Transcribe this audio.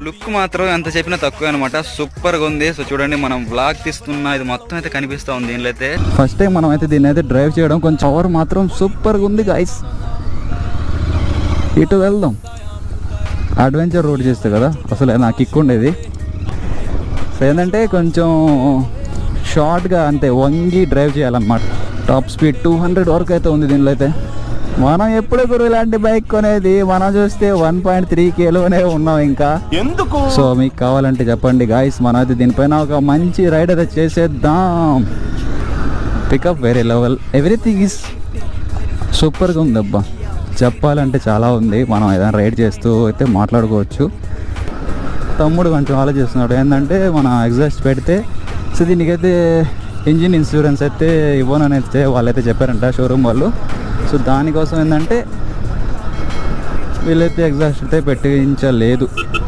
Look మాత్రం ఎంత చెప్పినా తక్కువ అనమాట. సూపర్గా ఉంది. సో చూడండి, మనం వ్లాగ్ తీస్తున్న ఇది మొత్తం అయితే కనిపిస్తూ ఉంది దీనిలో అయితే. ఫస్ట్ టైం మనం అయితే దీన్ని అయితే డ్రైవ్ చేయడం, కొంచెం పవర్ మాత్రం సూపర్గా ఉంది గైస్. ఇటు వెళ్దాం. అడ్వెంచర్ రోడ్ చేస్తే కదా అసలు నాకు కిక్ ఉండేది. సో ఏంటంటే కొంచెం షార్ట్గా అంతే వంగి డ్రైవ్ చేయాలన్నమాట. టాప్ స్పీడ్ 200 వరకు అయితే ఉంది దీనిలో అయితే. మనం ఎప్పుడు గురు ఇలాంటి బైక్ కొనేది, మనం చూస్తే 1.3 కిలోనే ఉన్నాం ఇంకా ఎందుకు. సో మీకు కావాలంటే చెప్పండి గాయస్, మనం అయితే దీనిపైన ఒక మంచి రైడ్ అయితే చేసేద్దాం. పికప్ వేరే లెవెల్, ఎవ్రీథింగ్ ఈజ్ సూపర్గా ఉంది అబ్బా. చెప్పాలంటే చాలా ఉంది. మనం ఏదైనా రైడ్ చేస్తూ అయితే మాట్లాడుకోవచ్చు. తమ్ముడు కొంచెం ఆలోచిస్తున్నాడు ఏంటంటే మన ఎగ్జాస్ట్ పెడితే, సో దీనికైతే ఇంజిన్ ఇన్సూరెన్స్ అయితే ఇవ్వనని అయితే వాళ్ళైతే చెప్పారంట షోరూమ్ వాళ్ళు. సో దానికోసం ఏంటంటే వీళ్ళైతే ఎగ్జాస్ట్ అయితే పెట్టించలేదు.